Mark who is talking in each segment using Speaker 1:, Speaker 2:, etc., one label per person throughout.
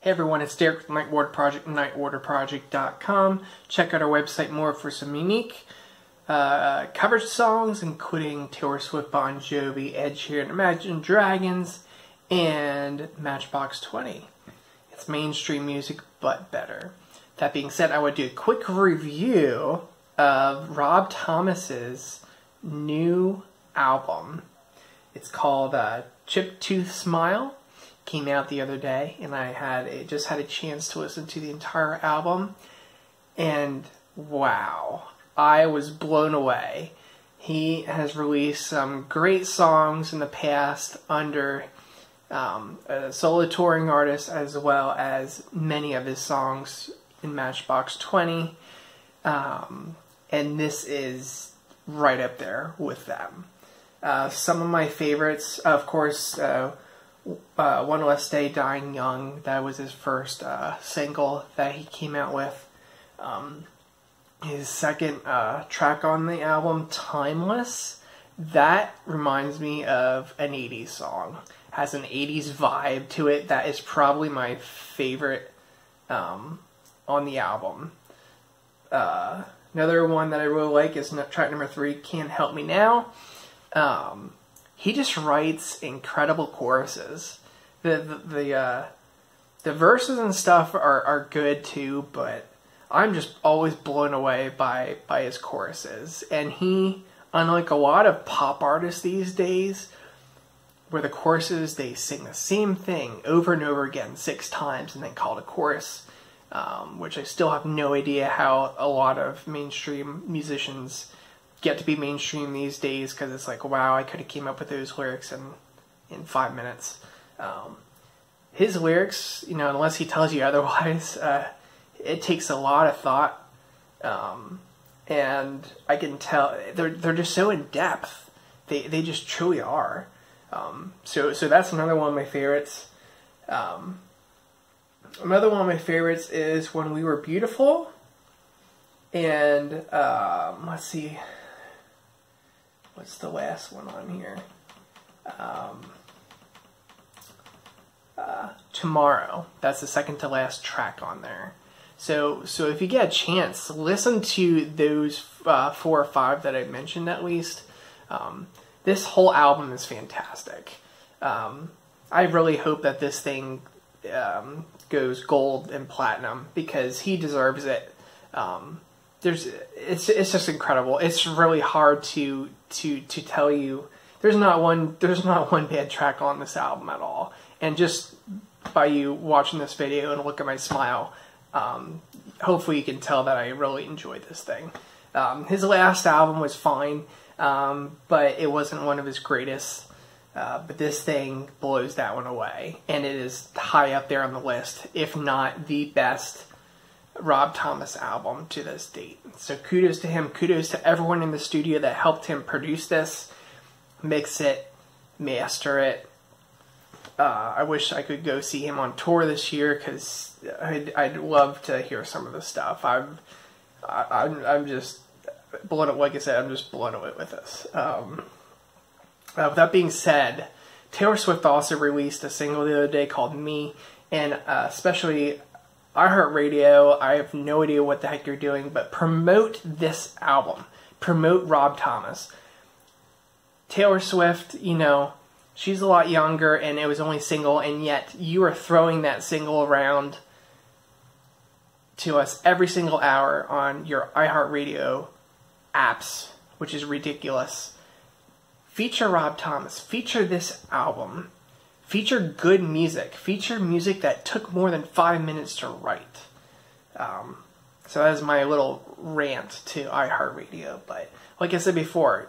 Speaker 1: Hey everyone, it's Derek with Night Water Project, nightorderproject.com. Check out our website more for some unique cover songs, including Taylor Swift, Bon Jovi, Ed Sheeran, Imagine Dragons, and Matchbox 20. It's mainstream music, but better. That being said, I would do a quick review of Rob Thomas's new album. It's called Chip Tooth Smile. Came out the other day, and I just had a chance to listen to the entire album, and wow, I was blown away. He has released some great songs in the past under a solo touring artist, as well as many of his songs in Matchbox 20, and this is right up there with them. Some of my favorites, of course, One Less Day, Dying Young. That was his first single that he came out with. His second track on the album, Timeless, that reminds me of an 80s song. Has an 80s vibe to it. That is probably my favorite on the album. Another one that I really like is track number 3, Can't Help Me Now. He just writes incredible choruses. The verses and stuff are good too, but I'm just always blown away by his choruses. And he, unlike a lot of pop artists these days, where the choruses, they sing the same thing over and over again 6 times and then call it a chorus, which I still have no idea how a lot of mainstream musicians get to be mainstream these days, because it's like, wow, I could have came up with those lyrics in 5 minutes. His lyrics, unless he tells you otherwise, it takes a lot of thought, and I can tell they're just so in depth. They just truly are. So that's another one of my favorites. Another one of my favorites is When We Were Beautiful, and let's see. What's the last one on here? Tomorrow. That's the second to last track on there. So if you get a chance, listen to those 4 or 5 that I mentioned at least. This whole album is fantastic. I really hope that this thing goes gold and platinum, because he deserves it. It's just incredible. It's really hard to tell you. There's not one bad track on this album at all. And just by you watching this video and look at my smile, hopefully you can tell that I really enjoyed this thing. His last album was fine, but it wasn't one of his greatest. But this thing blows that one away, and it is high up there on the list, if not the best Rob Thomas album to this date. So kudos to him. Kudos to everyone in the studio that helped him produce this, mix it, master it. I wish I could go see him on tour this year, because I'd love to hear some of the stuff. I'm just blown away. Like I said, I'm just blown away with this. With that being said, Taylor Swift also released a single the other day called Me, and especially iHeartRadio, I have no idea what the heck you're doing, but promote this album. Promote Rob Thomas. Taylor Swift, she's a lot younger, and it was only single, and yet you are throwing that single around to us every single hour on your iHeartRadio apps, which is ridiculous. Feature Rob Thomas. Feature this album. Feature good music. Feature music that took more than 5 minutes to write. So that is my little rant to iHeartRadio. But like I said before,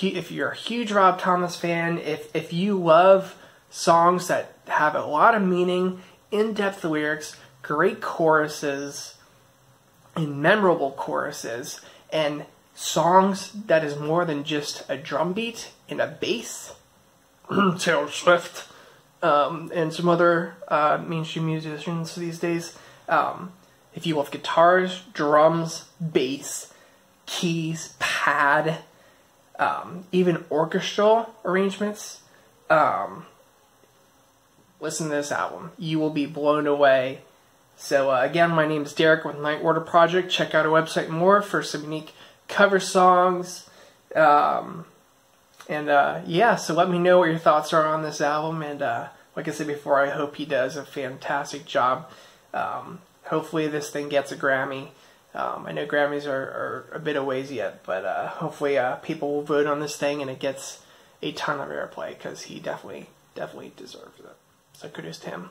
Speaker 1: if you're a huge Rob Thomas fan, if you love songs that have a lot of meaning, in-depth lyrics, great choruses, and memorable choruses, and songs that is more than just a drum beat and a bass, Taylor Swift, and some other mainstream musicians these days. If you love guitars, drums, bass, keys, pad, even orchestral arrangements, listen to this album. You will be blown away. So again, my name is Derek with Night Order Project. Check out our website more for some unique cover songs. Yeah, so let me know what your thoughts are on this album. And like I said before, I hope he does a fantastic job. Hopefully this thing gets a Grammy. I know Grammys are a bit of ways yet, but hopefully people will vote on this thing and it gets a ton of airplay, because he definitely deserves it. So kudos to him.